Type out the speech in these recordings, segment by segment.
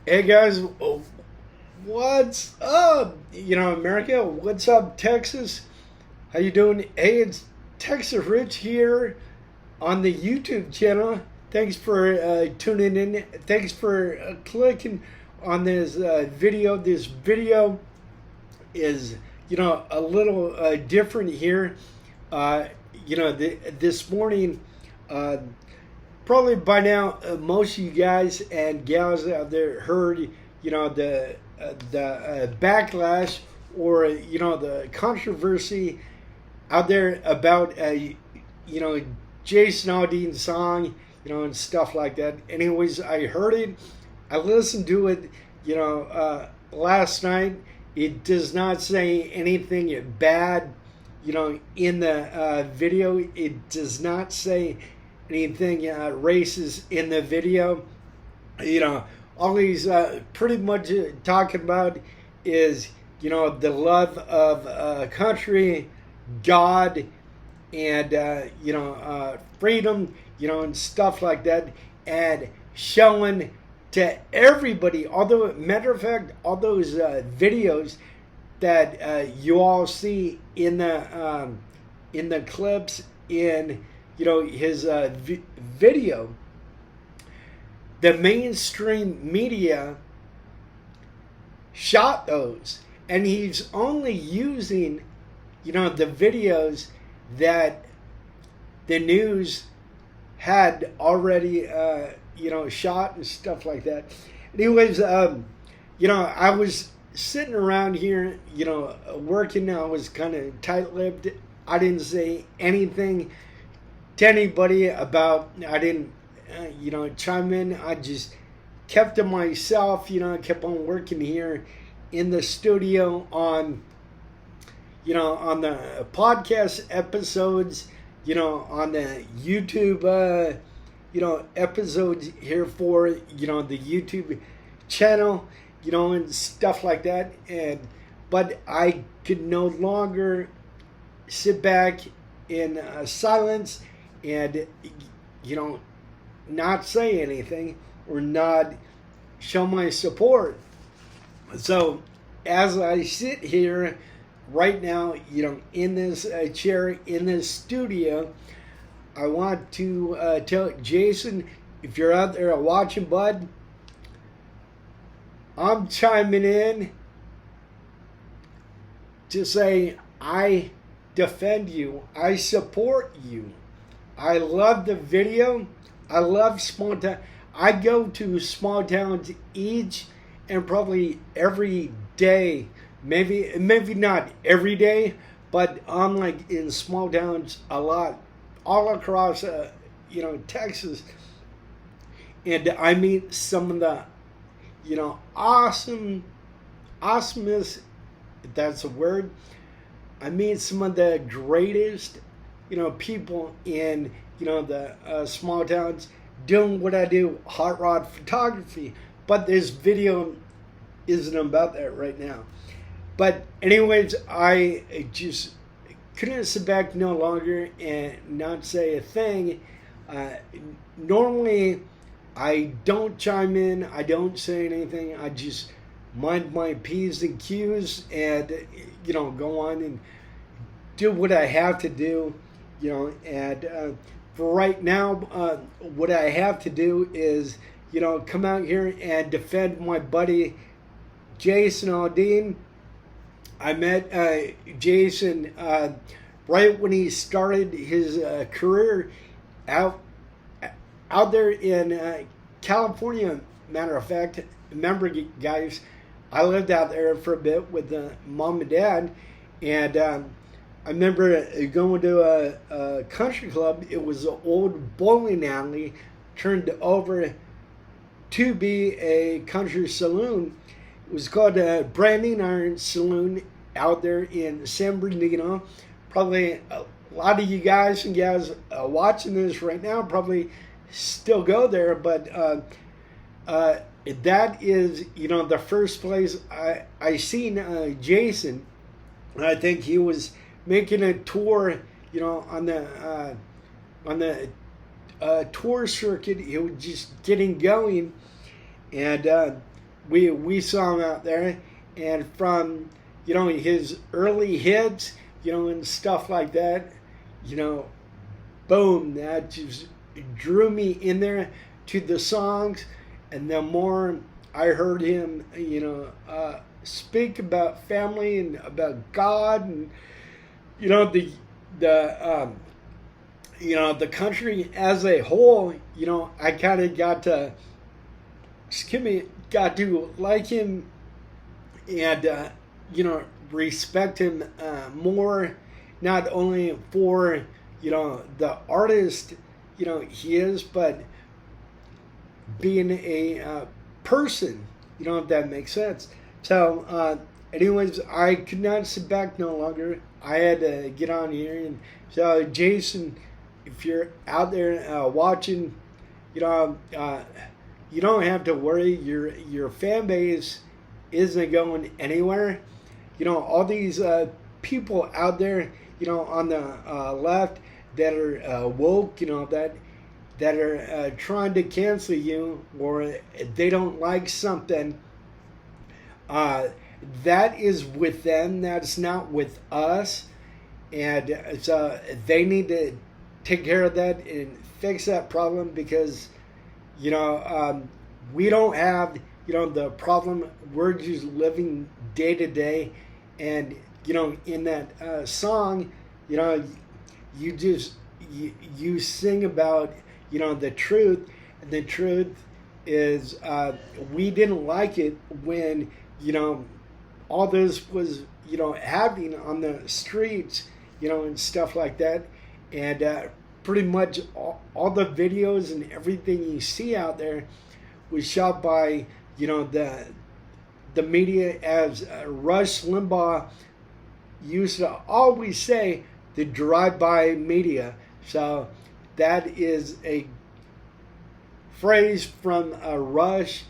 Hey guys, what's up? America. What's up, Texas? How you doing? Hey, it's Texas Rich here on the YouTube channel. Thanks for tuning in. Thanks for clicking on this video. This video is a little different here. This morning. Probably by now, most of you guys and gals out there heard, the backlash or the controversy out there about Jason Aldean's song, and stuff like that. Anyways, I heard it. I listened to it, last night. It does not say anything bad, in the video. It does not say anything racist in the video. All he's pretty much talking about is the love of country, God, and freedom, and stuff like that, and showing to everybody. Although, matter of fact, all those videos that you all see in the clips in his video, the mainstream media shot those, and he's only using the videos that the news had already shot and stuff like that. Anyways, I was sitting around here working. I was kind of tight-lipped. I didn't say anything to anybody about, I didn't chime in. I just kept to myself. I kept on working here in the studio on on the podcast episodes, on the YouTube episodes here for the YouTube channel, and stuff like that. But I could no longer sit back in silence and not say anything or not show my support. So as I sit here right now, in this chair in this studio, I want to tell Jason, if you're out there watching, bud, I'm chiming in to say I defend you. I support you. I love the video. I love small town. I go to small towns each and probably every day. Maybe not every day, but I'm like in small towns a lot, all across Texas, and I meet some of the awesomest, if that's a word. I meet some of the greatest, people in, the small towns doing what I do, hot rod photography. But this video isn't about that right now. But anyways, I just couldn't sit back no longer and not say a thing. Normally, I don't chime in. I don't say anything. I just mind my P's and Q's and, go on and do what I have to do, and for right now, what I have to do is, come out here and defend my buddy Jason Aldean. I met Jason right when he started his career out there in California. Matter of fact, remember, guys, I lived out there for a bit with mom and dad, and I remember going to a country club. It was an old bowling alley turned over to be a country saloon. It was called Branding Iron Saloon out there in San Bernardino. Probably a lot of you guys and gals watching this right now probably still go there, but that is, the first place I seen Jason. I think he was making a tour, on the tour circuit. He was just getting going, and we saw him out there, and from his early hits, and stuff like that, boom, that just drew me in there to the songs. And the more I heard him, speak about family and about God, and the the country as a whole, I kind of got to like him, and respect him more, not only for the artist he is, but being a person, if that makes sense. So anyways, I could not sit back no longer. I had to get on here. And so Jason, if you're out there watching, you don't have to worry. Your fan base isn't going anywhere. All these people out there, on the left that are woke, that are trying to cancel you, or they don't like something, that is with them. That's not with us. And so they need to take care of that and fix that problem, because we don't have the problem. We're just living day to day. And in that song, you sing about the truth. And the truth is, we didn't like it when all this was happening on the streets, and stuff like that. And pretty much all the videos and everything you see out there was shot by the media, as Rush Limbaugh used to always say, the drive-by media. So that is a phrase from Rush,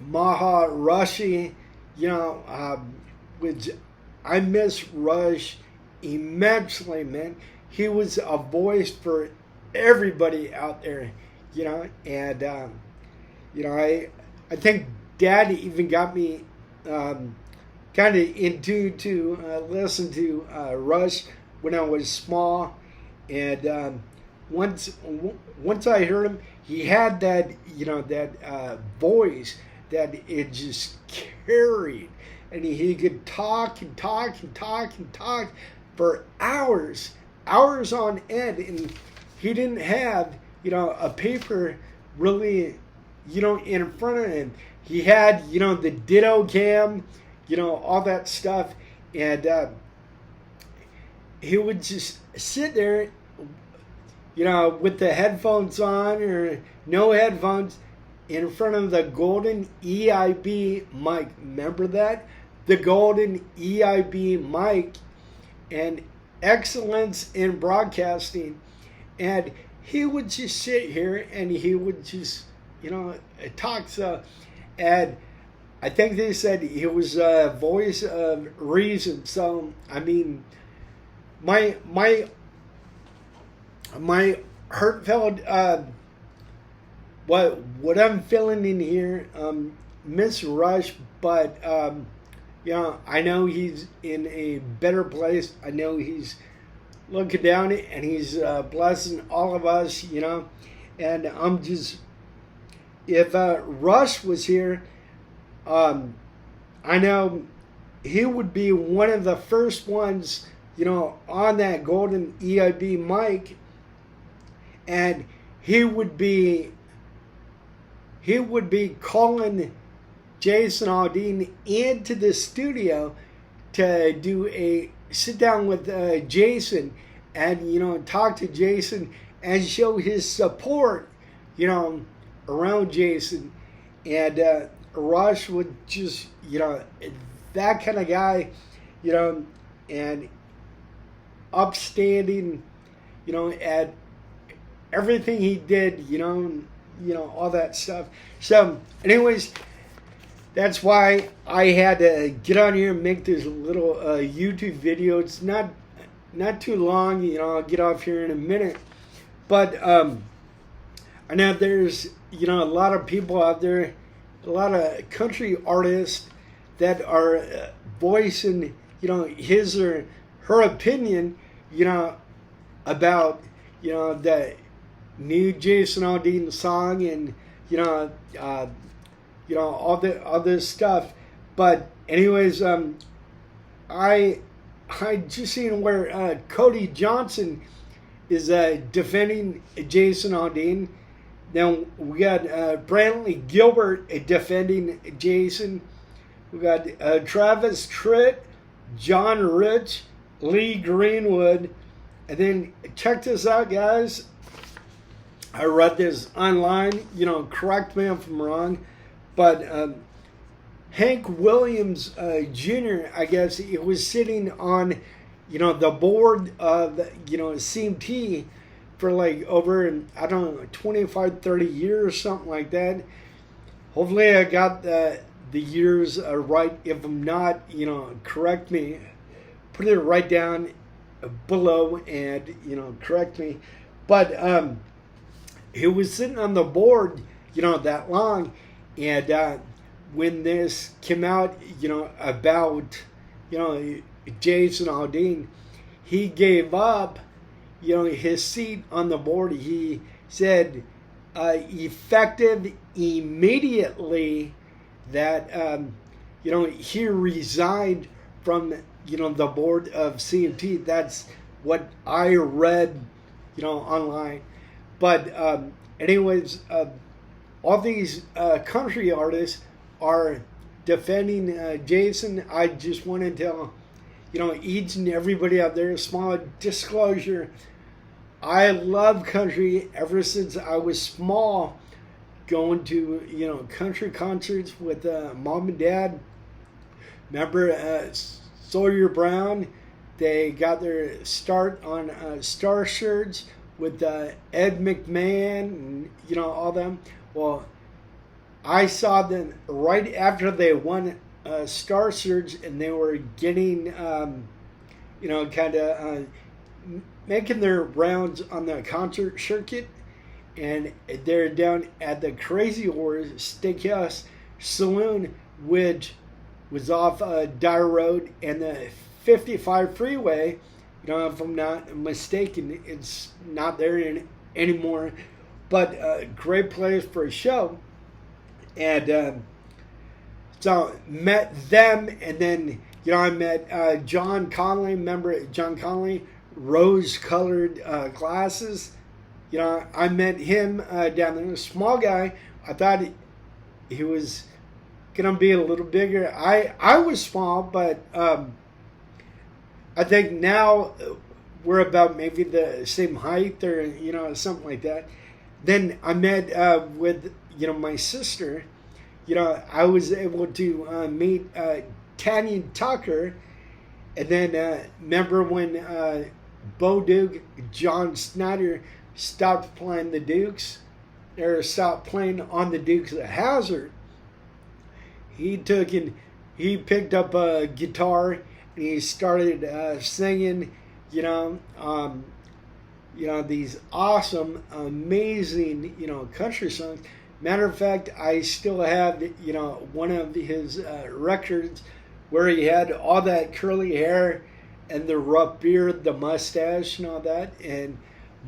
Maharishi, which I miss Rush immensely, man. He was a voice for everybody out there, and I think Dad even got me kind of into to listen to Rush when I was small. And once I heard him, he had that that voice that it just carried, and he could talk and talk and talk and talk for hours on end, and he didn't have a paper really in front of him. He had the ditto cam, all that stuff, and he would just sit there with the headphones on or no headphones, in front of the golden EIB mic. Remember that? The golden EIB mic, and excellence in broadcasting. And he would just sit here and he would just talk. So, and I think they said he was a voice of reason. So I mean, my heartfelt what I'm feeling in here, Miss Rush, but I know he's in a better place. I know he's looking down and he's blessing all of us, and I'm just, if Rush was here, I know he would be one of the first ones, on that golden EIB mic, and he would be calling Jason Aldean into the studio to do a sit down with Jason, and talk to Jason and show his support around Jason. And Rush would just that kind of guy, and upstanding at everything he did, all that stuff. So anyways, that's why I had to get on here and make this little YouTube video. It's not too long, I'll get off here in a minute. But I know there's a lot of people out there a lot of country artists that are voicing, his or her opinion, about, the new Jason Aldean song and, all the other stuff. But anyways, I just seen where Cody Johnson is defending Jason Aldean. Then we got Brantley Gilbert defending Jason. We got Travis Tritt, John Rich, Lee Greenwood. And then check this out, guys. I read this online. Correct me if I'm wrong. But Hank Williams Jr., I guess, he was sitting on, the board of, CMT for like over, I don't know, 25, 30 years or something like that. Hopefully I got the years right. If I'm not, correct me. Put it right down below and, correct me. But he was sitting on the board, that long. And when this came out, about, Jason Aldean, he gave up, his seat on the board. He said, effective immediately, that, he resigned from, the board of CMT. That's what I read, online. But anyways, all these country artists are defending Jason. I just want to tell, each and everybody out there, a small disclosure. I love country ever since I was small, going to, country concerts with mom and dad. Remember Sawyer Brown? They got their start on Star Shirts with Ed McMahon and, all them. Well, I saw them right after they won Star Search, and they were getting, kind of making their rounds on the concert circuit, and they're down at the Crazy Horse Steakhouse Saloon, which was off Dyer Road and the 55 freeway. If I'm not mistaken, it's not there anymore. But a great place for a show. And so met them, and then, I met John Conley. Remember John Conley? Rose-colored glasses. I met him down there. A small guy. I thought he was going to be a little bigger. I was small, but I think now we're about maybe the same height or, something like that. Then I met with, my sister. I was able to meet Tanya Tucker. And then remember when Bo Duke, John Snyder, stopped playing the Dukes, or stopped playing on the Dukes of Hazzard. He picked up a guitar and he started singing, these awesome, amazing, country songs. Matter of fact, I still have, one of his records where he had all that curly hair and the rough beard, the mustache and all that. And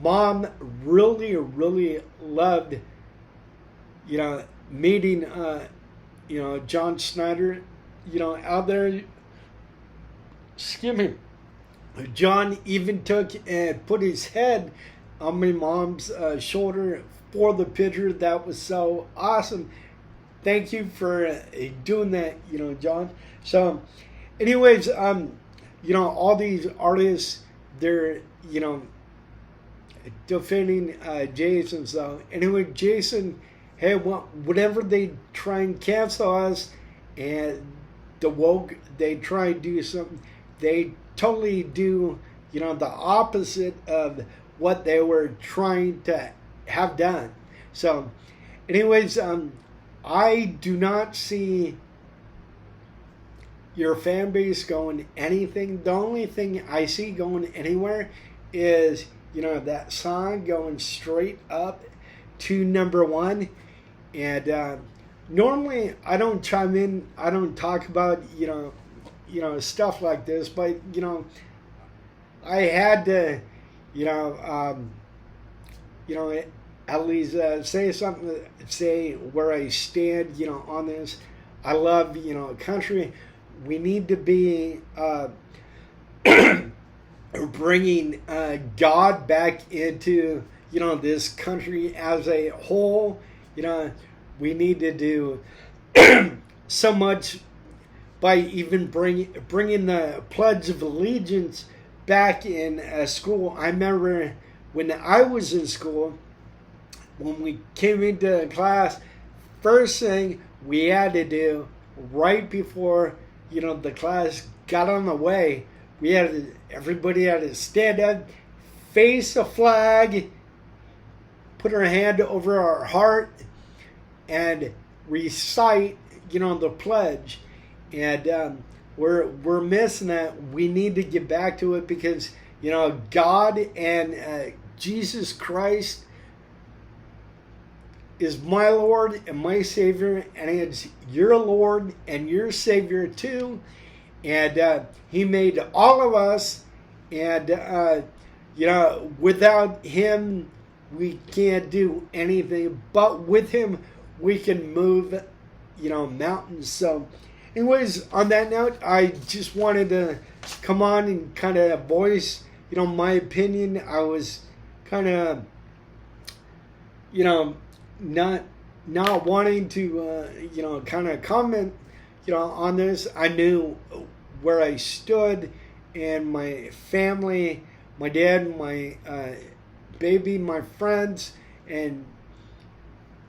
Mom really, really loved, meeting, John Snyder, out there. Excuse me. John even took and put his head on my mom's shoulder for the picture. That was so awesome. Thank you for doing that, John. So, anyways, all these artists, they're, defending Jason. So, anyway, Jason, hey, whatever they try and cancel us, and the woke, they try and do something, they totally do, the opposite of what they were trying to have done. So, anyways, I do not see your fan base going anything. The only thing I see going anywhere is, that song going straight up to number one. And normally I don't chime in. I don't talk about stuff like this. But I had to at least say something. Say where I stand. On this. I love country. We need to be bringing God back into this country as a whole. We need to do so much by even bringing the Pledge of Allegiance back in school. I remember when I was in school, when we came into class, first thing we had to do right before the class got on the way, everybody had to stand up, face the flag, put our hand over our heart, and recite the pledge. And we're missing that. We need to get back to it because God and Jesus Christ is my Lord and my Savior, and it's your Lord and your Savior too. And He made all of us, and without Him we can't do anything. But with Him we can move mountains. So anyways, on that note, I just wanted to come on and kind of voice my opinion. I was kind of not wanting to kind of comment on this. I knew where I stood, and my family, my dad, my baby, my friends, and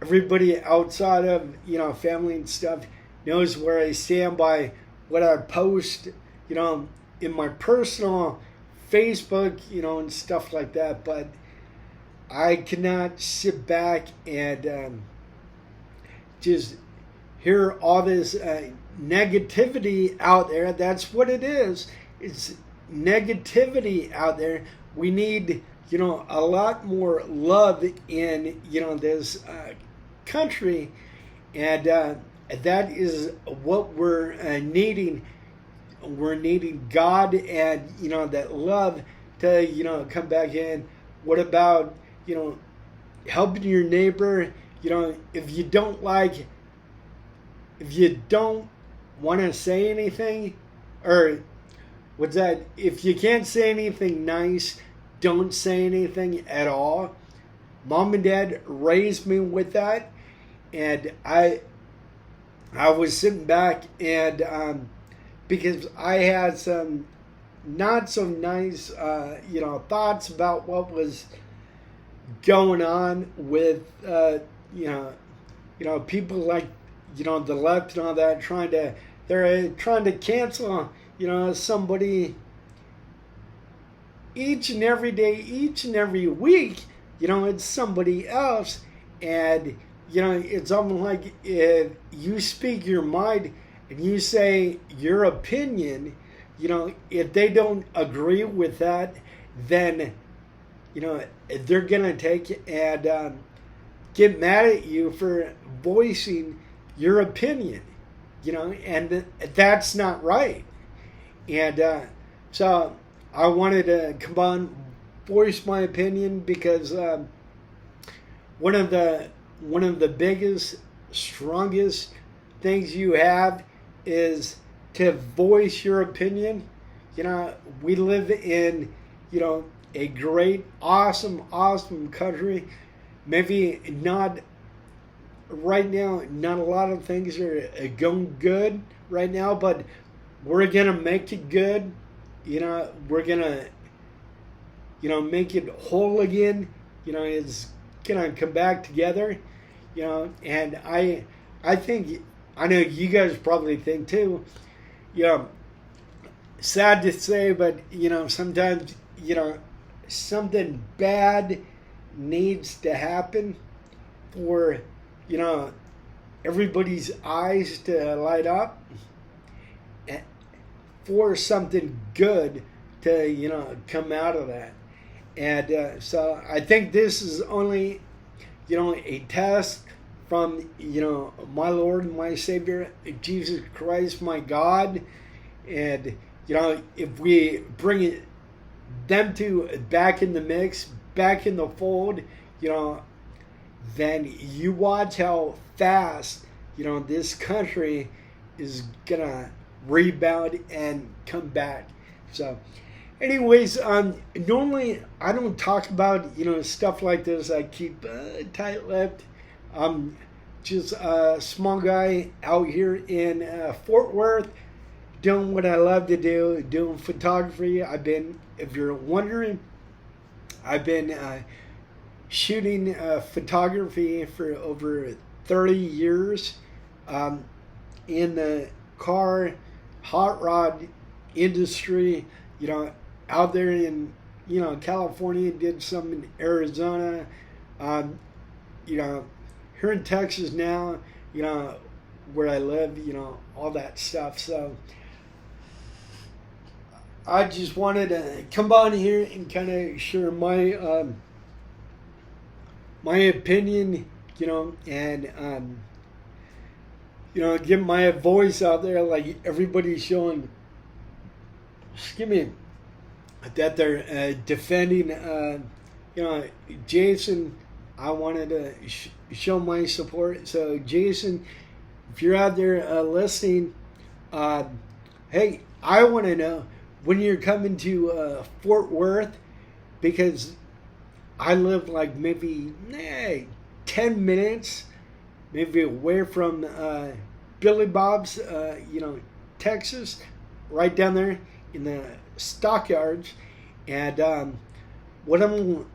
everybody outside of family and stuff knows where I stand by what I post in my personal Facebook and stuff like that. But I cannot sit back and just hear all this negativity out there. That's what it is. It's negativity out there. We need a lot more love in this country, and that is what we're needing. We're needing God and that love to come back in. What about helping your neighbor? If you don't want to say anything, or what's that? If you can't say anything nice, don't say anything at all. Mom and Dad raised me with that, and I was sitting back and because I had some not so nice thoughts about what was going on with people like the left and all that, they're trying to cancel somebody each and every day, each and every week. It's somebody else, and it's almost like if you speak your mind and you say your opinion, if they don't agree with that, then they're gonna take and get mad at you for voicing your opinion, and that's not right. And so I wanted to come on, voice my opinion, because one of the biggest, strongest things you have is to voice your opinion. We live in a great, awesome country. Maybe not right now, not a lot of things are going good right now, but we're gonna make it good. We're gonna make it whole again. It's gonna come back together. And I think, I know you guys probably think too, sad to say, but sometimes something bad needs to happen for everybody's eyes to light up, and for something good to come out of that. And so I think this is only a test from, my Lord and my Savior, Jesus Christ, my God. And, if we bring them back in the mix, back in the fold, then you watch how fast, this country is gonna rebound and come back. So anyways, normally I don't talk about, stuff like this. I keep tight-lipped. I'm just a small guy out here in Fort Worth doing what I love to do, doing photography. If you're wondering, I've been shooting photography for over 30 years in the car, hot rod industry, out there in, California, did some in Arizona, here in Texas now, where I live, all that stuff. So I just wanted to come on here and kind of share my my opinion, and get my voice out there, like everybody's showing. Excuse me, that they're defending. Jason, I wanted to show my support. So Jason, if you're out there listening, hey, I want to know when you're coming to Fort Worth, because I live like maybe 10 minutes maybe away from Billy Bob's, Texas, right down there in the stockyards. And what I'm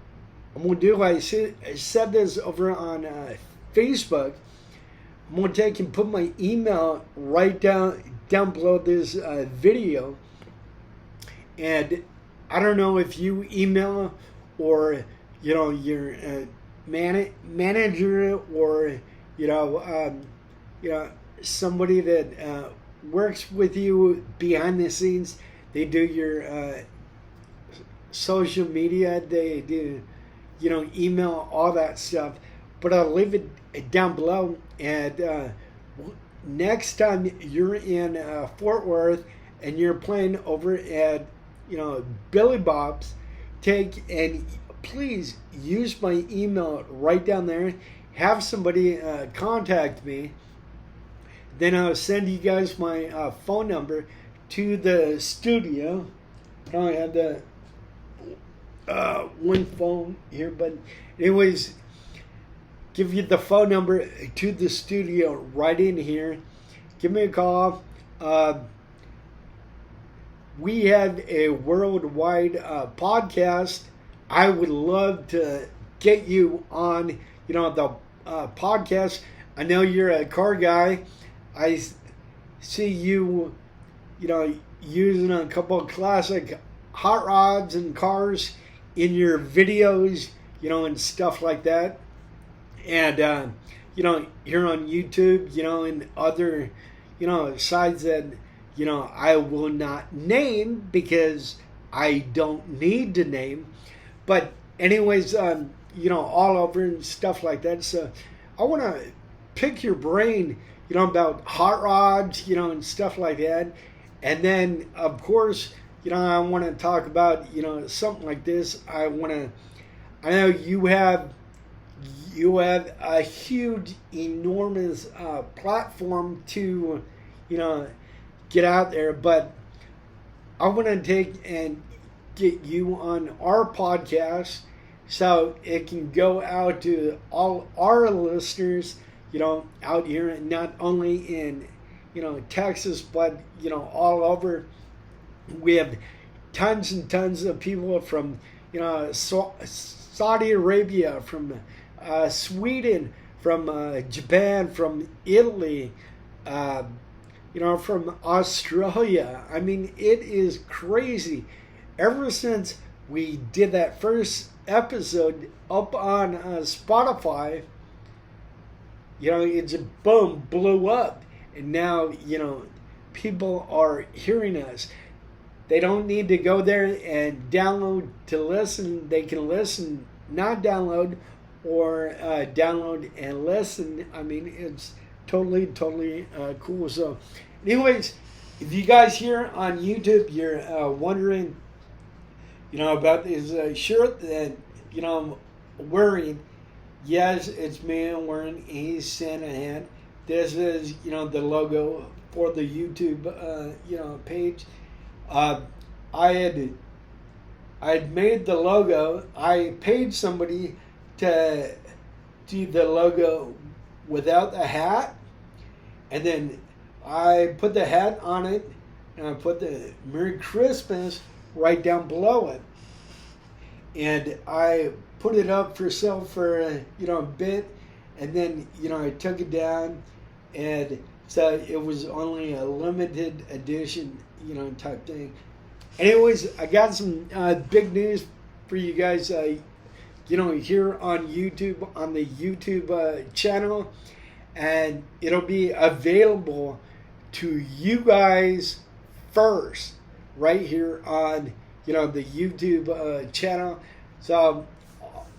going to do, I said this over on Facebook. I'm going to take and put my email right down below this video. And I don't know if you email or, your manager or, somebody that works with you behind the scenes. They do your social media. They do, email, all that stuff. But I'll leave it down below. And next time you're in Fort Worth and you're playing over at, Billy Bob's, take and please use my email right down there. Have somebody contact me. Then I'll send you guys my phone number to the studio. I don't have the one phone here, but anyways, give you the phone number to the studio right in here. Give me a call. We have a worldwide podcast. I would love to get you on, the podcast. I know you're a car guy. I see you, using a couple of classic hot rods and cars in your videos, and stuff like that. And, here on YouTube, and other, sites that, I will not name because I don't need to name. But anyways, all over and stuff like that. So I want to pick your brain, about hot rods, and stuff like that. And then, of course, I want to talk about, something like this. I know you have a huge, enormous platform to, get out there. But I want to take and get you on our podcast so it can go out to all our listeners, out here, and not only in, Texas, but, all over. We have tons and tons of people from, Saudi Arabia, from Sweden, from Japan, from Italy, from Australia. I mean, it is crazy. Ever since we did that first episode up on Spotify, it just boom, blew up. And now, people are hearing us. They don't need to go there and download to listen. They can listen, not download, or download and listen. I mean, it's totally cool. So anyways, if you guys here on YouTube, you're wondering, about this shirt that, I'm wearing, yes, it's me. I'm wearing a Santa hat. This is, the logo for the YouTube, page. I had made the logo. I paid somebody to do the logo without the hat, and then I put the hat on it, and I put the Merry Christmas right down below it, and I put it up for sale for a bit, and then I took it down, and so it was only a limited edition type thing. Anyways, I got some big news for you guys, here on YouTube, on the YouTube channel, and it'll be available to you guys first right here on, the YouTube channel. So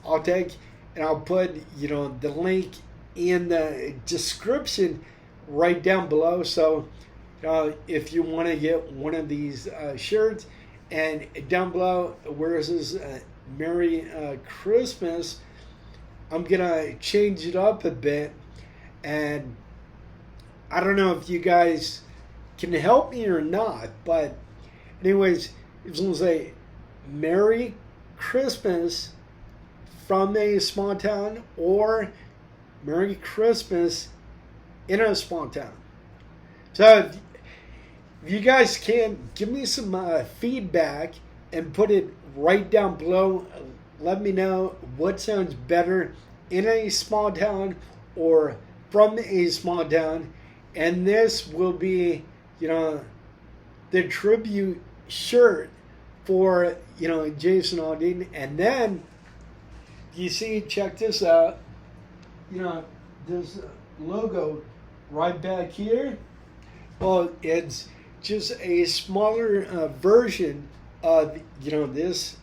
I'll take and I'll put, the link in the description right down below. So if you want to get one of these shirts, and down below where it says Merry Christmas, I'm gonna change it up a bit, and I don't know if you guys can help me or not, but anyways, it's gonna say Merry Christmas from a small town, or Merry Christmas in a small town. So if you guys can give me some feedback and put it right down below, let me know what sounds better, in a small town or from a small town. And this will be, the tribute shirt for, Jason Aldean. And then, you see, check this out, this logo right back here. Well, it's just a smaller version of, this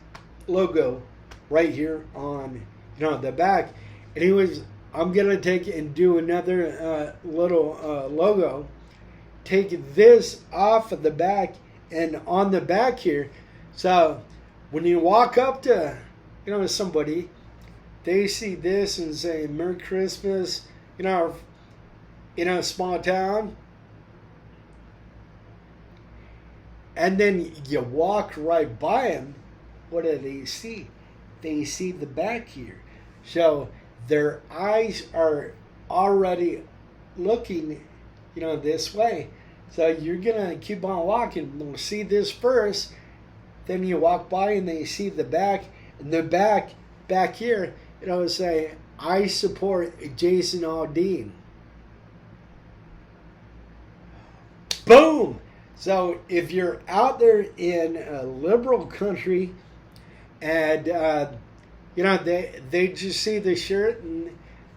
logo right here on, the back. Anyways, I'm going to take and do another little logo. Take this off of the back and on the back here. So when you walk up to, somebody, they see this and say, Merry Christmas, in a small town. And then you walk right by them. What do they see? They see the back here. So their eyes are already looking, this way. So you're going to keep on walking. They'll see this first. Then you walk by and they see the back. And the back here, say, I support Jason Aldean. Boom! So if you're out there in a liberal country and, they just see the shirt and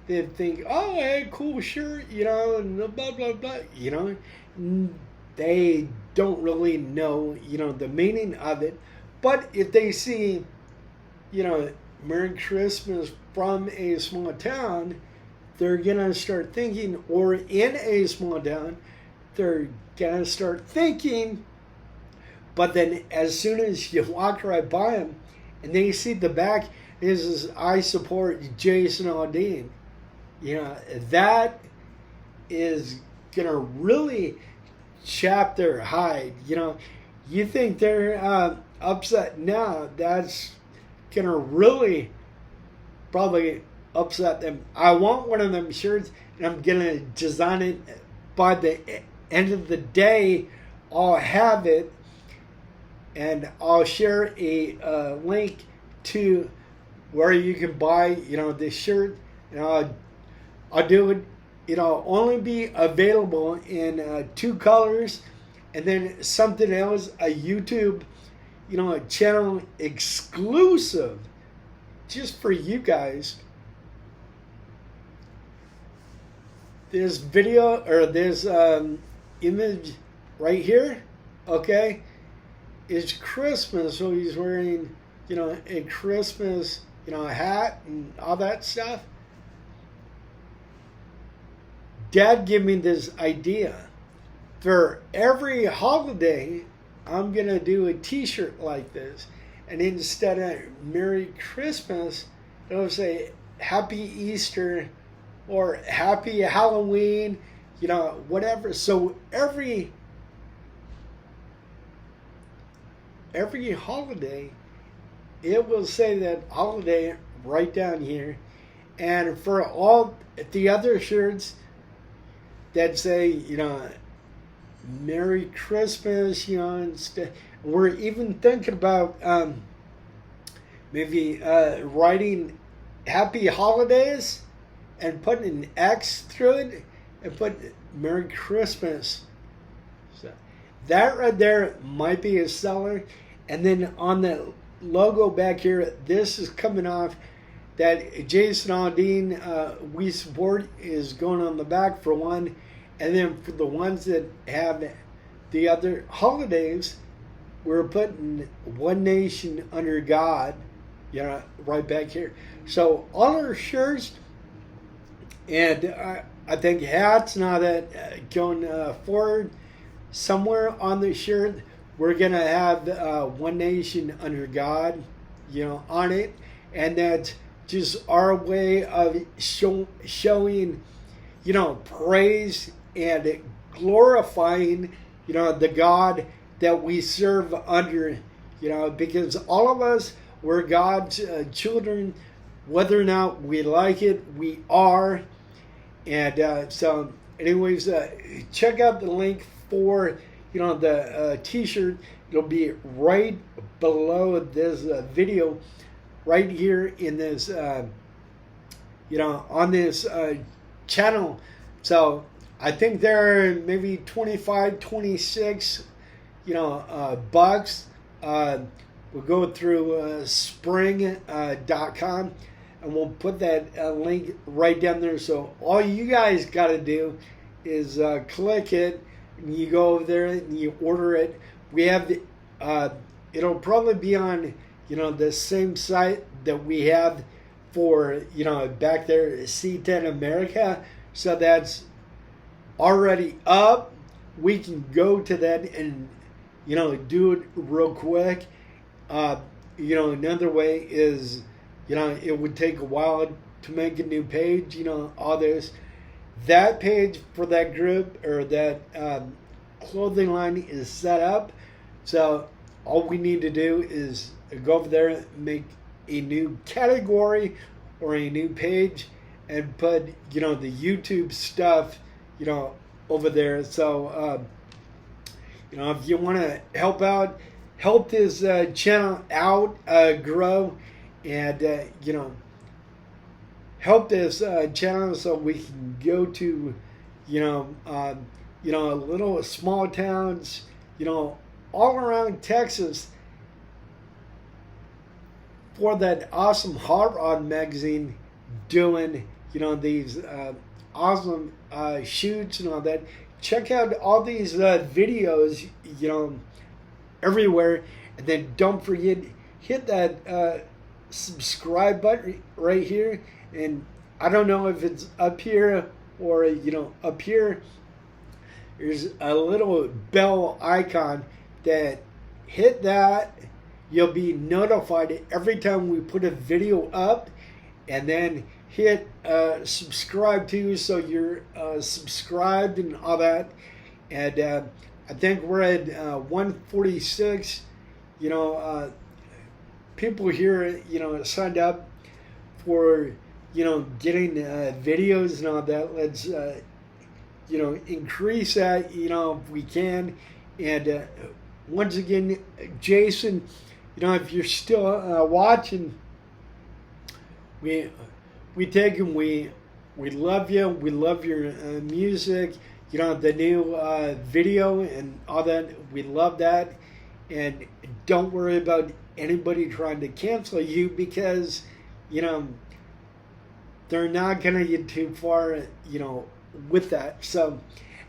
they think, oh, hey, cool shirt, and blah, blah, blah, they don't really know, the meaning of it. But if they see, Merry Christmas from a small town, they're going to start thinking, or in a small town, they're going to start thinking. But then as soon as you walk right by them and they see the back, this is, I support Jason Aldean. That is going to really chap their hide. You think they're upset now, that's going to really probably upset them. I want one of them shirts, and I'm going to design it. By the end of the day, I'll have it, and I'll share a link to where you can buy, this shirt. And I'll do it. It'll only be available in 2 colors, and then something else, a YouTube, a channel exclusive just for you guys. This video, or this image right here, okay, is Christmas. So he's wearing, a Christmas, hat and all that stuff. Dad gave me this idea. For every holiday, I'm going to do a t-shirt like this. And instead of Merry Christmas, it'll say Happy Easter or Happy Halloween, whatever. So every holiday, it will say that holiday right down here. And for all the other shirts that say, Merry Christmas, we're even thinking about maybe writing Happy Holidays and putting an X through it and put Merry Christmas. So that right there might be a seller. And then on the logo back here, this is coming off that Jason Aldean, We Support, is going on the back for one. And then for the ones that have the other holidays, we're putting One Nation Under God, right back here. So all our shirts, and I think hats, now that going forward, somewhere on the shirt, we're going to have One Nation Under God, on it. And that's just our way of showing, praise and glorifying, the God that we serve under, because all of us, we're God's children, whether or not we like it, we are. And so anyways, check out the link for, the t-shirt. It'll be right below this video, right here in this, on this channel. So I think there are maybe 25, 26, bucks. We'll go through spring.com and we'll put that link right down there. So all you guys got to do is click it, and you go over there and you order it. We have the, it'll probably be on, the same site that we have for, back there, C10 America. So that's already up. We can go to that and do it real quick. Another way is it would take a while to make a new page, all this. That page for that group or that clothing line is set up. So all we need to do is go over there and make a new category or a new page and put the YouTube stuff over there. So if you want to help this channel out grow, and help this channel so we can go to little small towns all around Texas for that awesome Hot Rod magazine, doing these awesome shoots and all that. Check out all these videos everywhere, and then don't forget, hit that subscribe button right here. And I don't know if it's up here or up here, there's a little bell icon. That hit that, you'll be notified every time we put a video up. And then hit subscribe to, so you're subscribed and all that. And I think we're at 146 people here signed up for getting videos and all that. Let's increase that if we can. And once again, Jason, if you're still watching, we take him. We love you. We love your music. The new video and all that. We love that. And don't worry about anybody trying to cancel you, because they're not gonna get too far with that. So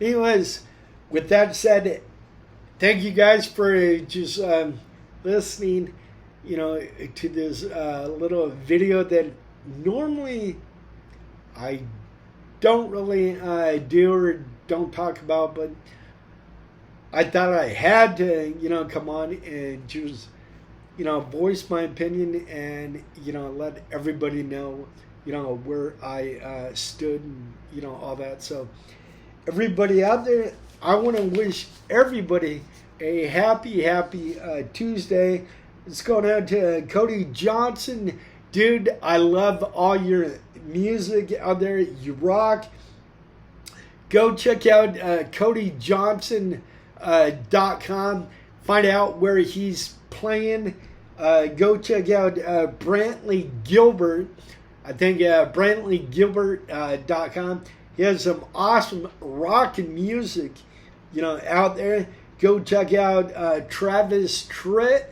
anyways, with that said, thank you guys for just listening. to this little video that normally I don't really do or don't talk about, but I thought I had to, come on and just, voice my opinion and, let everybody know, where I stood and, all that. So everybody out there, I want to wish everybody a happy Tuesday. It's going out to Cody Johnson. Dude, I love all your music out there. You rock. Go check out CodyJohnson.com. Find out where he's playing. Go check out Brantley Gilbert. I think BrantleyGilbert.com. He has some awesome rockin' music, out there. Go check out Travis Tritt.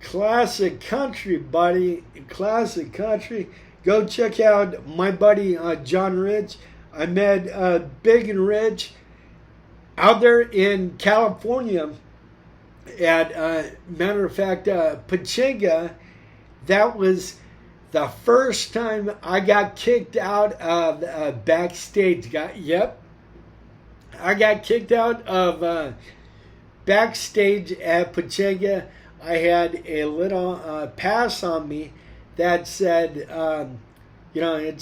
Classic country, buddy. Classic country. Go check out my buddy John Rich. I met Big and Rich out there in California at, matter of fact, Pachinga. That was the first time I got kicked out of backstage. I got kicked out of backstage at Pachinga. I had a little pass on me that said, it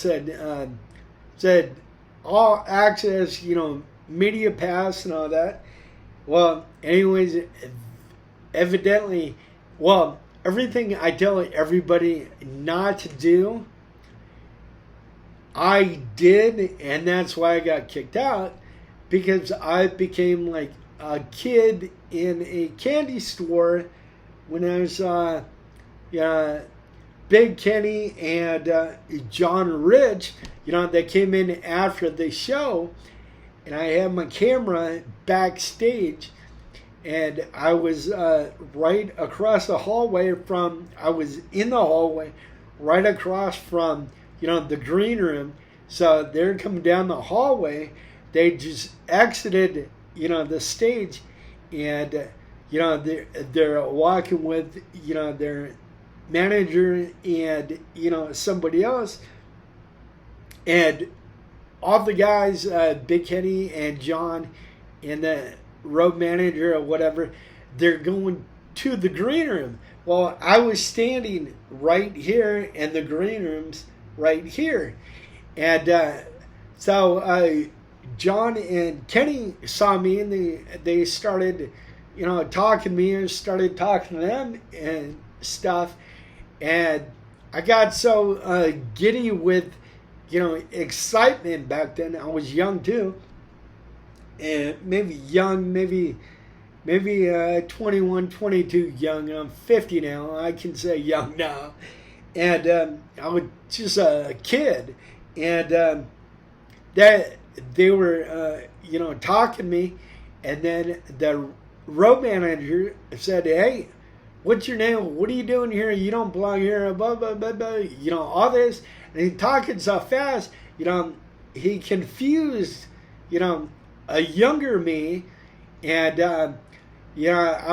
said all access, media pass and all that. Well, anyways, evidently, everything I tell everybody not to do, I did, and that's why I got kicked out, because I became like a kid in a candy store when I was Big Kenny and John Rich, they came in after the show, and I had my camera backstage, and I was right across the hallway I was in the hallway right across from, the green room. So they're coming down the hallway. They just exited, the stage, and, they're walking with, their manager and, somebody else. And all the guys, Big Kenny and John and the road manager or whatever, they're going to the green room. Well, I was standing right here and the green room's right here. And so John and Kenny saw me, and they started, talking to me, and started talking to them and stuff. And I got so giddy with, excitement back then. I was young too. And maybe 21, 22 young. I'm 50 now. I can say young now. And I was just a kid. And that they were, talking to me. And then the road manager said, "Hey, what's your name? What are you doing here? You don't belong here." Blah, blah, blah, blah. All this. And he's talking so fast, he confused, a younger me. And, I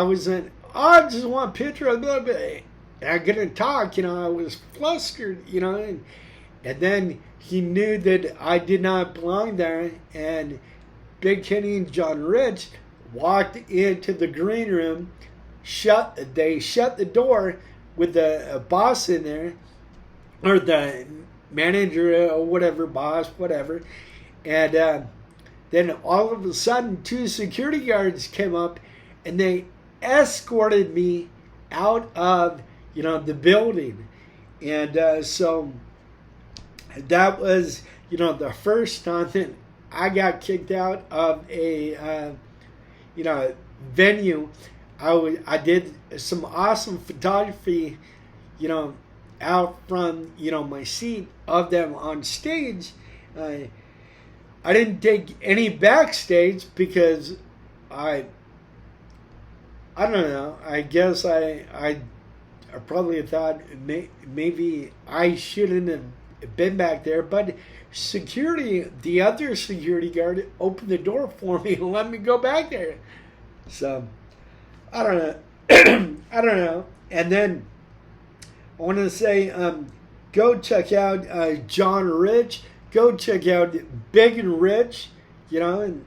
was in, I just want a picture of blah, blah. And I couldn't talk, I was flustered, and then he knew that I did not belong there. And Big Kenny and John Rich walked into the green room. They shut the door with the boss in there, or the manager or whatever, boss, whatever. And then all of a sudden, two security guards came up, and they escorted me out of, the building. And so that was, the first time that I got kicked out of a, venue. I did some awesome photography, out from, my seat of them on stage. I didn't take any backstage because I don't know. I guess I probably thought maybe I shouldn't have been back there, but the other security guard opened the door for me and let me go back there. So I don't know. I don't know. And then I want to say, go check out John Rich. Go check out Big and Rich, and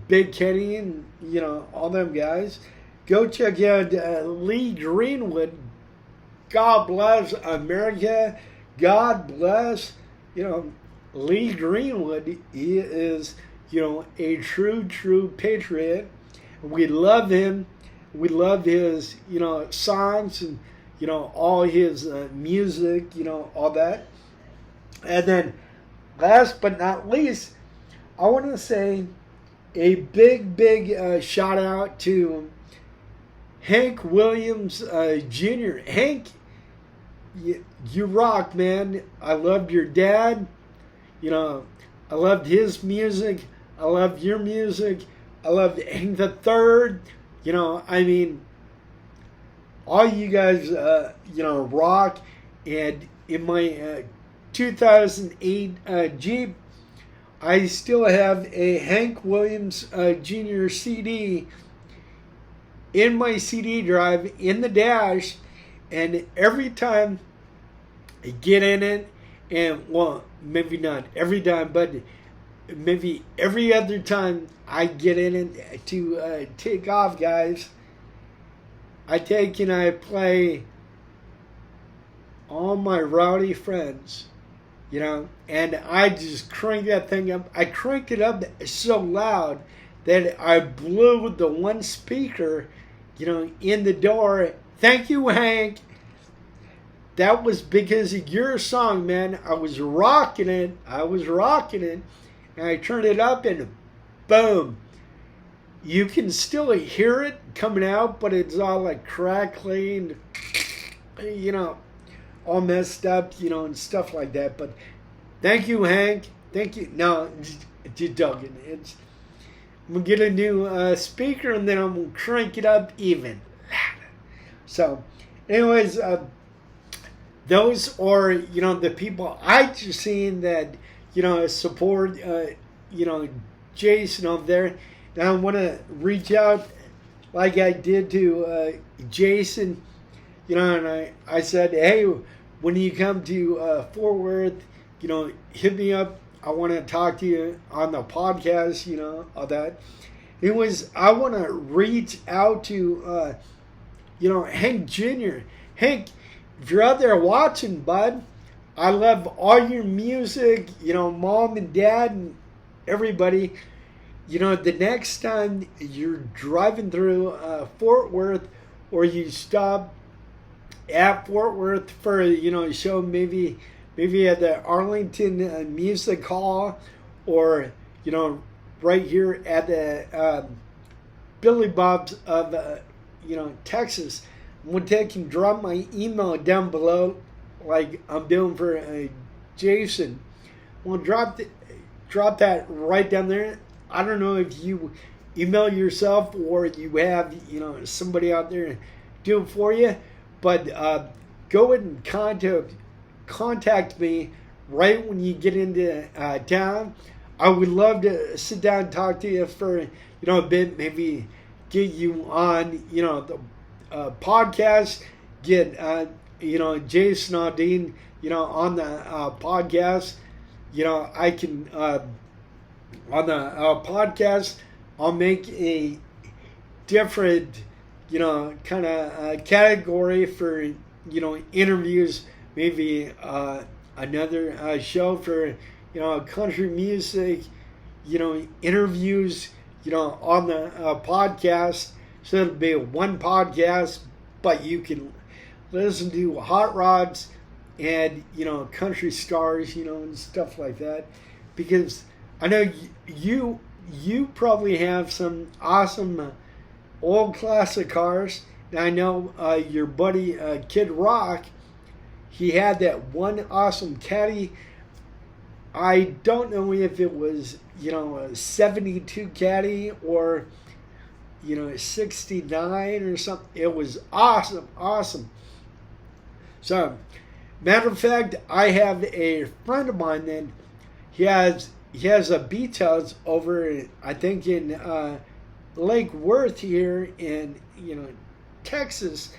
Big Kenny and, all them guys. Go check out Lee Greenwood. God bless America. God bless, Lee Greenwood. He is, a true patriot. We love him. We love his, songs and, all his music, all that. And then last but not least, I want to say a big shout out to Hank Williams Jr. Hank, you rock, man. I loved your dad. I loved his music. I loved your music. I loved Hank the Third. All you guys, rock. And in my 2008 Jeep, I still have a Hank Williams Jr. CD in my CD drive in the dash, and every time I get in it, and well, maybe not every time, but maybe every other time I get in it to take off, guys, I take and I play All My Rowdy Friends, and I just crank that thing up. I cranked it up so loud that I blew the one speaker, in the door. Thank you, Hank. That was because of your song, man. I was rocking it. And I turned it up and boom. You can still hear it coming out, but it's all like crackling, all messed up, and stuff like that. But thank you, Hank. Thank you. No, just joking. I'm going to get a new speaker, and then I'm going to crank it up even louder. So, anyways, those are, the people I just seen that, support, Jason over there. And I want to reach out like I did to Jason, and I said, hey, when you come to Fort Worth, hit me up. I want to talk to you on the podcast, all that. I want to reach out to, Hank Jr. Hank, if you're out there watching, bud, I love all your music, Mom and Dad and everybody. The next time you're driving through Fort Worth, or you stop at Fort Worth for a show, maybe at the Arlington Music Hall, or right here at the Billy Bob's of Texas, I'm gonna take and drop my email down below, like I'm doing for Jason. I'm gonna drop that right down there. I don't know if you email yourself or you have somebody out there do it for you, but go ahead and contact me right when you get into town. I would love to sit down and talk to you for a bit, maybe get you on the podcast, get Jason Aldean on the podcast. I can on the podcast, I'll make a different kind of category for interviews, maybe another show for country music, interviews, on the podcast. So it'll be one podcast, but you can listen to hot rods and country stars, and stuff like that, because I know you probably have some awesome old classic cars. And I know your buddy Kid Rock, he had that one awesome caddy. I don't know if it was a 72 caddy or 69 or something. It was awesome. So, matter of fact, I have a friend of mine that he has a beach house over, I think, in Lake Worth here in, Texas,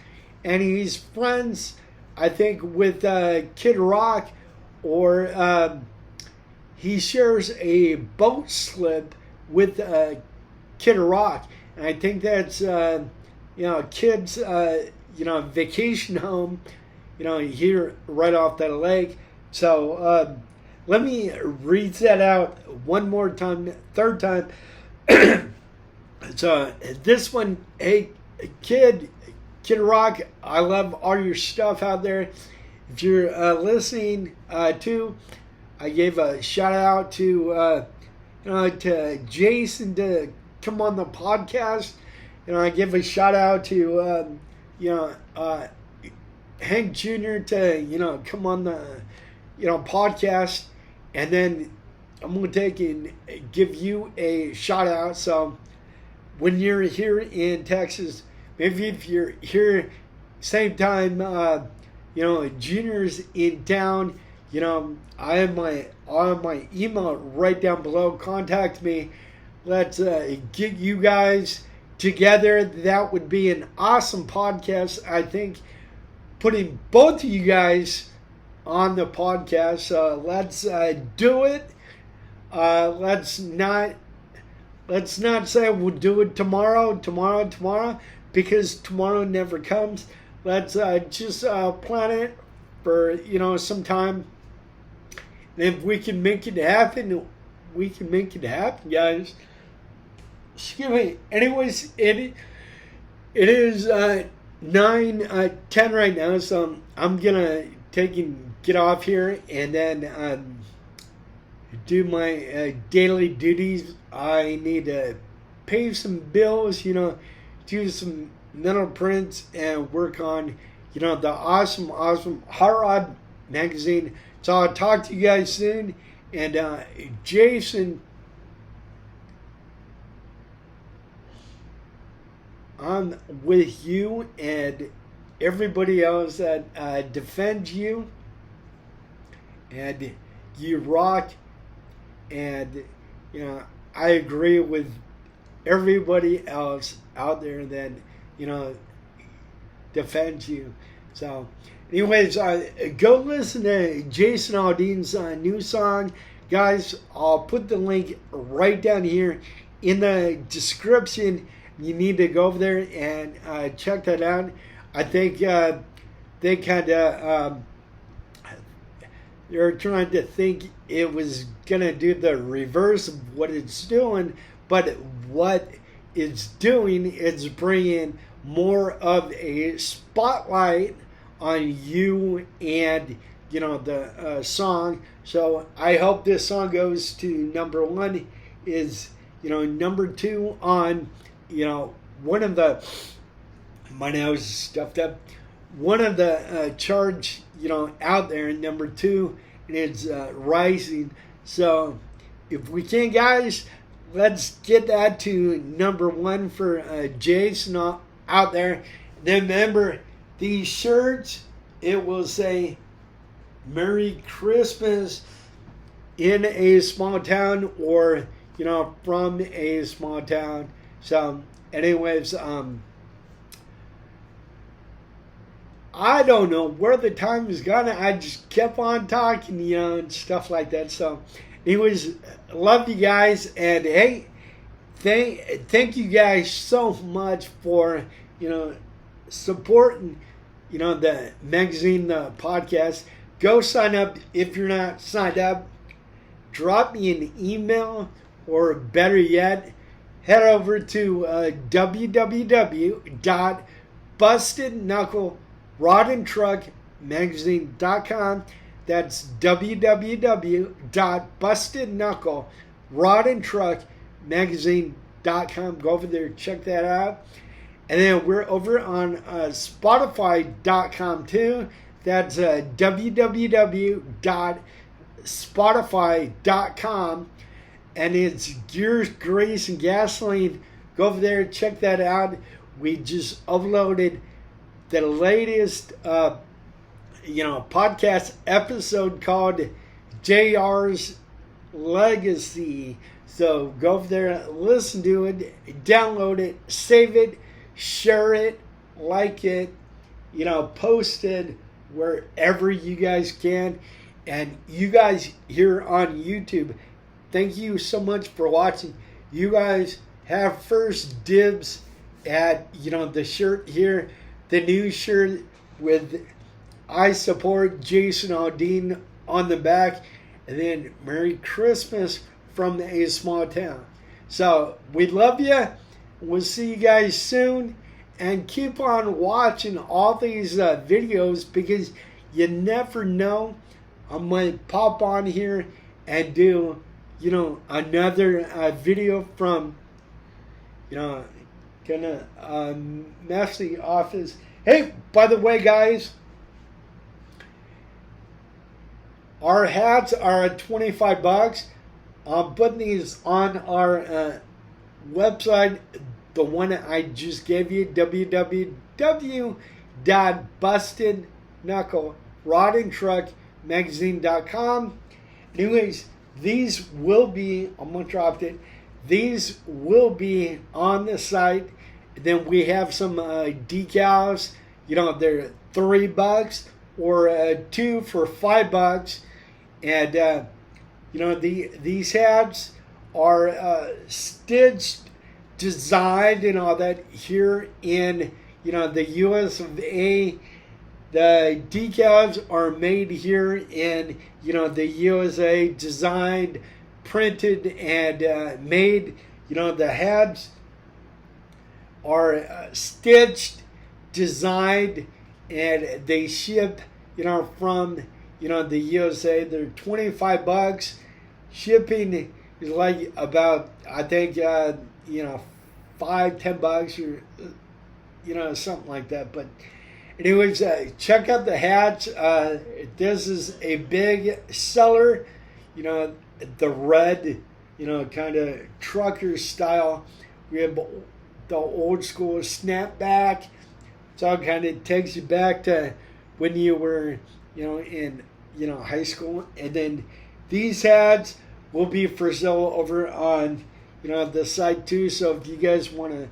and he's friends, I think, with Kid Rock, or he shares a boat slip with Kid Rock, and I think that's Kid's vacation home, here right off that lake. So let me read that out one more time, third time. So this one, hey, Kid Rock, I love all your stuff out there. If you're listening to, I gave a shout out to Jason to come on the podcast. I give a shout out to Hank Jr. to come on the podcast, and then I'm gonna take and give you a shout out. So when you're here in Texas, maybe if you're here same time, Junior's in town, I have my email right down below. Contact me. Let's get you guys together. That would be an awesome podcast. I think putting both of you guys on the podcast. Let's do it. Let's not say we'll do it tomorrow, because tomorrow never comes. Let's just plan it for some time. And if we can make it happen, we can make it happen, guys. Excuse me. Anyways, it is 9:10 right now, so I'm gonna get off here and then do my daily duties. I need to pay some bills, do some metal prints and work on, the awesome Hot Rod magazine. So I'll talk to you guys soon. And Jason, I'm with you and everybody else that defends you, and you rock. And I agree with everybody else out there that defends you. So anyways, go listen to Jason Aldean's new song, guys. I'll put the link right down here in the description. You need to go over there and check that out. I think they kind of they're trying to think it was gonna do the reverse of what it's doing, but what it's doing is bringing more of a spotlight on you and the song. So I hope this song goes to number one. Is number two on one of the, my nose is stuffed up, one of the charts out there. Number two, and it's rising. So if we can, guys, let's get that to number one for Jason out there. Then remember, these shirts, it will say Merry Christmas in a small town, or from a small town. So anyways, I don't know where the time is gone. I just kept on talking, and stuff like that. So anyways, love you guys, and hey, thank you guys so much for supporting the magazine, the podcast. Go sign up if you're not signed up. Drop me an email, or better yet, head over to www.bustedknucklerodandtruckmagazine.com. That's www.bustedknucklerodandtruckmagazine.com. Go over there, check that out. And then we're over on Spotify.com too. That's www.spotify.com. And it's Gears, Grace, and Gasoline. Go over there, check that out. We just uploaded the latest, podcast episode called JR's Legacy. So go over there, listen to it, download it, save it, share it, like it, post it wherever you guys can. And you guys here on YouTube, thank you so much for watching. You guys have first dibs at, the shirt here, the new shirt with I Support Jason Aldean on the back, and then Merry Christmas from a small town. So we love you. We'll see you guys soon, and keep on watching all these videos, because you never know, I might pop on here and do another video from gonna mess the office. Hey, by the way, guys, our hats are at $25. I'm putting these on our website, the one I just gave you, www.bustedknucklerodandtruckmagazine.com. Anyways, these will be, I'm going to drop it, these will be on the site. Then we have some decals, they're $3 or 2 for $5. And, these hats are stitched, designed, and all that here in, the US of A. The decals are made here in, the USA, designed, printed, and made. The hats are stitched, designed, and they ship, from, the USA. They're $25. Shipping is like about, I think, $5-10 or, something like that. But anyways, check out the hats. This is a big seller, the red, kind of trucker style. We have the old school snapback. So it kind of takes you back to when you were, in, high school. And then these hats will be for sale over on, the site too. So if you guys want to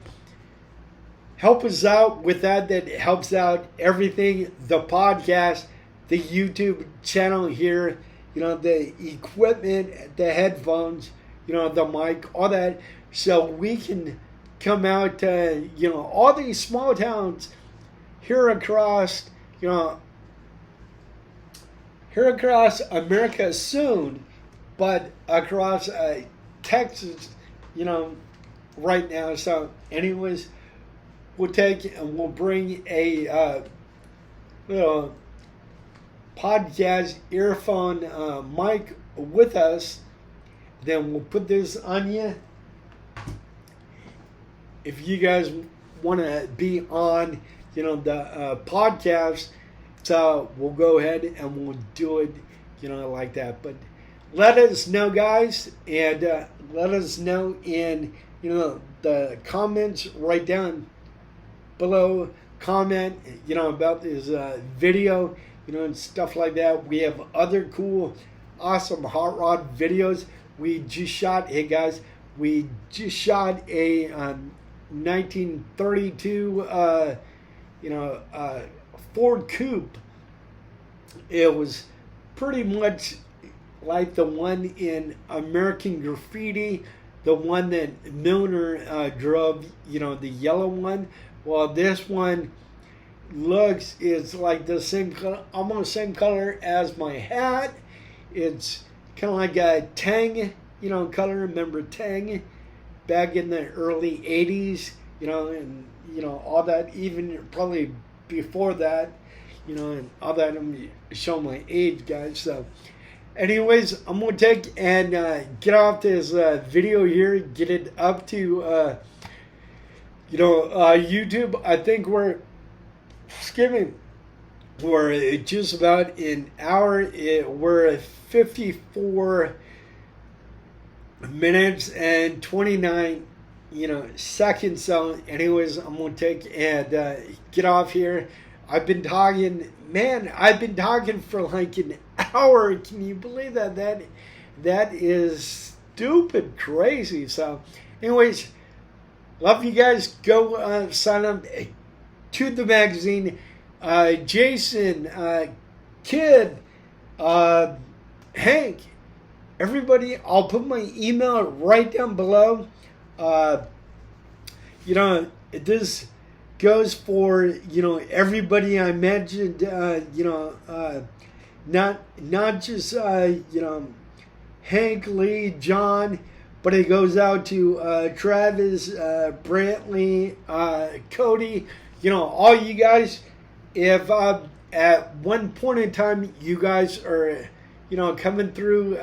help us out with that, that helps out everything, the podcast, the YouTube channel here, the equipment, the headphones, the mic, all that. So we can come out to, all these small towns here across, here across America soon, but across Texas, right now. So anyways, we'll take and we'll bring a little podcast earphone mic with us. Then we'll put this on you. If you guys want to be on, the podcast, so we'll go ahead and we'll do it, like that. But let us know, guys, and let us know in, the comments right down below. Comment, about this video, and stuff like that. We have other cool, awesome hot rod videos. We just shot, hey guys, we just shot a 1932, Ford Coupe. It was pretty much like the one in American Graffiti, the one that Milner drove, the yellow one. Well, this one looks, it's like the same color, almost same color as my hat. It's kind of like a Tang, color. Remember Tang back in the early 80s, and, all that, even probably before that, and all that. I'm showing my age, guys. So anyways, I'm going to take and get off this video here, get it up to, YouTube. I think we're just about an hour. We're 54 minutes and 29, seconds. So anyways, I'm going to take and get off here. I've been talking for like an hour. Can you believe that? that is stupid crazy. So, anyways, love you guys. Go sign up to the magazine. Jason, Kid, Hank, everybody, I'll put my email right down below. This goes for, everybody I mentioned, not just, Hank, Lee, John, but it goes out to Travis, Brantley, Cody, all you guys. If at one point in time you guys are, coming through,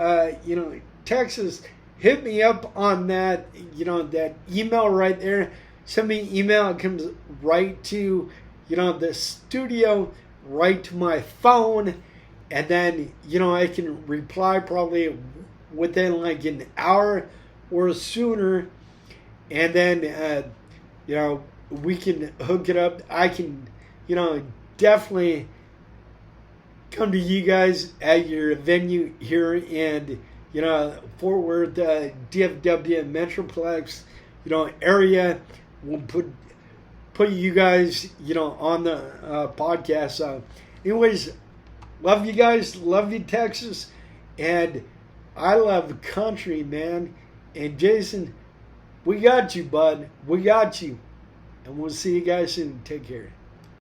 Texas, hit me up on that, that email right there. Send me an email. It comes right to, the studio, right to my phone. And then, I can reply probably within like an hour or sooner. And then, we can hook it up. I can, definitely come to you guys at your venue here in, Fort Worth, DFW Metroplex, area. We'll put you guys, on the podcast. So, anyways, love you guys. Love you, Texas. And I love country, man. And Jason, we got you, bud. We got you. And we'll see you guys soon. Take care.